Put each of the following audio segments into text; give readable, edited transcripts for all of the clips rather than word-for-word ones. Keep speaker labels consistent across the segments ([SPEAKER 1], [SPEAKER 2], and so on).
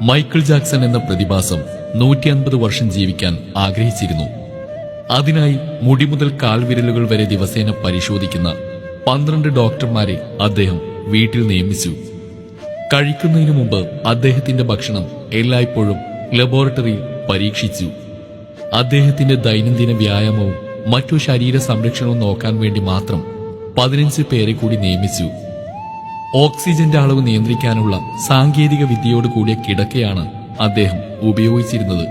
[SPEAKER 1] Michael Jackson എന്ന പ്രതിഭാസം 150 വർഷം ജീവിക്കാൻ ആഗ്രഹിച്ചിരുന്നു. അതിനായി മുടി മുതൽ കാൽവിരലുകൾ വരെ ദിവസേന പരിശോധിക്കുന്ന 12 ഡോക്ടർമാരെ അദ്ദേഹം വീട്ടിൽ നിയമിച്ചു. കഴിക്കുന്നതിനു മുമ്പ് അദ്ദേഹത്തിന്റെ ഭക്ഷണം എല്ലായ്പ്പോഴും ലബോറട്ടറിയിൽ പരീക്ഷിച്ചു. അദ്ദേഹത്തിന്റെ ദൈനംദിന വ്യായാമവും മറ്റു ശരീര സംരക്ഷണവും നോക്കാൻ വേണ്ടി മാത്രം 15 പേരെ കൂടി നിയമിച്ചു. ഓക്സിജന്റെ അളവ് നിയന്ത്രിക്കാനുള്ള സാങ്കേതിക വിദ്യയോട് കൂടിയ കിടക്കയാണ് അദ്ദേഹം ഉപയോഗിച്ചിരുന്നത്.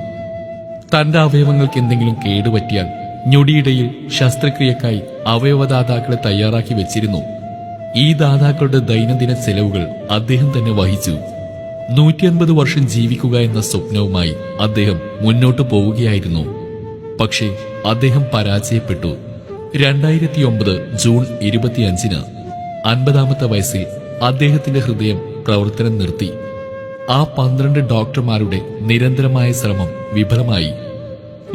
[SPEAKER 1] തന്റെ അവയവങ്ങൾക്ക് എന്തെങ്കിലും കേടുപറ്റിയാൽ ഞൊടിയിടയിൽ ശസ്ത്രക്രിയക്കായി അവയവദാതാക്കളെ തയ്യാറാക്കി വെച്ചിരുന്നു. ഈ ദാതാക്കളുടെ ദൈനംദിന ചെലവുകൾ അദ്ദേഹം തന്നെ വഹിച്ചു. 150 വർഷം ജീവിക്കുക എന്ന സ്വപ്നവുമായി അദ്ദേഹം മുന്നോട്ടു പോവുകയായിരുന്നു. പക്ഷേ അദ്ദേഹം പരാജയപ്പെട്ടു. 2009 ജൂൺ 25-ന് 50-ാമത്തെ വയസ്സിൽ അദ്ദേഹത്തിന്റെ ഹൃദയം പ്രവർത്തനം നിർത്തി. ആ 12 ഡോക്ടർമാരുടെ നിരന്തരമായ ശ്രമം വിഫലമായി.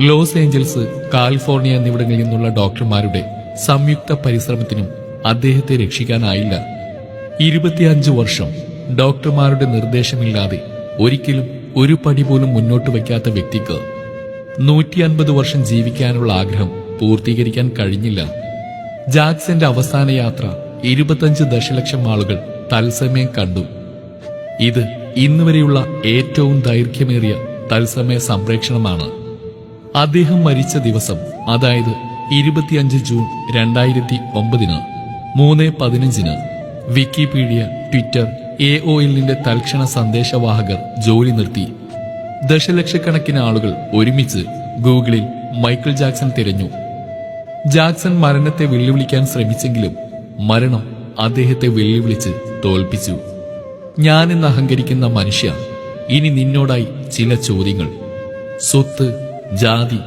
[SPEAKER 1] ലോസ് ഏഞ്ചൽസ്, കാലിഫോർണിയ എന്നിവിടങ്ങളിൽ നിന്നുള്ള ഡോക്ടർമാരുടെ സംയുക്ത പരിശ്രമത്തിനും അദ്ദേഹത്തെ രക്ഷിക്കാനായില്ല. 25 വർഷം ഡോക്ടർമാരുടെ നിർദ്ദേശമില്ലാതെ ഒരിക്കലും ഒരു പടി പോലും മുന്നോട്ട് വയ്ക്കാത്ത വ്യക്തിക്ക് 150 വർഷം ജീവിക്കാനുള്ള ആഗ്രഹം പൂർത്തീകരിക്കാൻ കഴിഞ്ഞില്ല. ജാക്സന്റെ അവസാന യാത്ര 25 ദശലക്ഷം ആളുകൾ തത്സമയം കണ്ടു. ഇത് ഇന്നുവരെയുള്ള ഏറ്റവും ദൈർഘ്യമേറിയ തത്സമയ സംപ്രേക്ഷണമാണ്. അദ്ദേഹം മരിച്ച ദിവസം, അതായത് 25 ജൂൺ 2009-ന് 3:15-ന് വിക്കിപീഡിയ, ട്വിറ്റർ, AOLന്റെ തൽക്ഷണ സന്ദേശവാഹകർ ജോലി നിർത്തി. ദശലക്ഷക്കണക്കിന് ആളുകൾ ഒരുമിച്ച് ഗൂഗിളിൽ മൈക്കിൾ ജാക്സൺ തിരഞ്ഞു. ജാക്സൺ മരണത്തെ വെല്ലുവിളിക്കാൻ ശ്രമിച്ചെങ്കിലും മരണം അദ്ദേഹത്തെ വെല്ലുവിളിച്ച് തോൽപ്പിച്ചു. ഞാനെന്ന് അഹങ്കരിക്കുന്ന മനുഷ്യ, ഇനി നിന്നോടായി ചില ചോദ്യങ്ങൾ. സ്വത്ത്, ജാതി,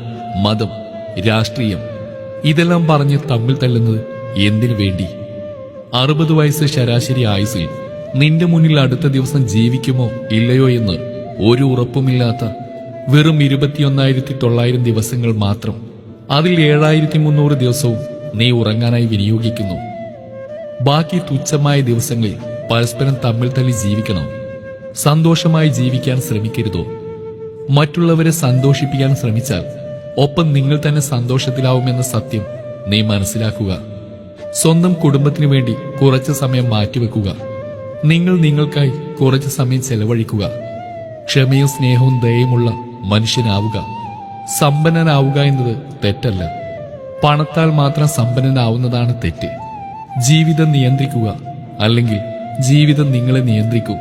[SPEAKER 1] മതം, രാഷ്ട്രീയം ഇതെല്ലാം പറഞ്ഞ് തമ്മിൽ തല്ലുന്നത് എന്തിനു വേണ്ടി? 60 വയസ്സ് ശരാശരി ആയുസിൽ നിന്റെ മുന്നിൽ അടുത്ത ദിവസം ജീവിക്കുമോ ഇല്ലയോ എന്ന് ഒരു ഉറപ്പുമില്ലാത്ത വെറും 21,900 ദിവസങ്ങൾ മാത്രം. അതിൽ 7,300 ദിവസവും നീ ഉറങ്ങാനായി വിനിയോഗിക്കുന്നു. ബാക്കി തുച്ഛമായ ദിവസങ്ങളിൽ പരസ്പരം തമ്മിൽ തല്ലി ജീവിക്കണം. സന്തോഷമായി ജീവിക്കാൻ ശ്രമിക്കരുതോ? മറ്റുള്ളവരെ സന്തോഷിപ്പിക്കാൻ ശ്രമിച്ചാൽ ഒപ്പം നിങ്ങൾ തന്നെ സന്തോഷത്തിലാവുമെന്ന സത്യം നീ മനസ്സിലാക്കുക. സ്വന്തം കുടുംബത്തിനു വേണ്ടി കുറച്ച് സമയം മാറ്റിവെക്കുക. നിങ്ങൾ നിങ്ങൾക്കായി കുറച്ച് സമയം ചെലവഴിക്കുക. ക്ഷമയും സ്നേഹവും ദയയുമുള്ള മനുഷ്യനാവുക. സമ്പന്നനാവുക എന്നത് തെറ്റല്ല. പണത്താൽ മാത്രം സമ്പന്നനാവുന്നതാണ് തെറ്റ്. ജീവിതം നിയന്ത്രിക്കുക, അല്ലെങ്കിൽ ജീവിതം നിങ്ങളെ നിയന്ത്രിക്കും.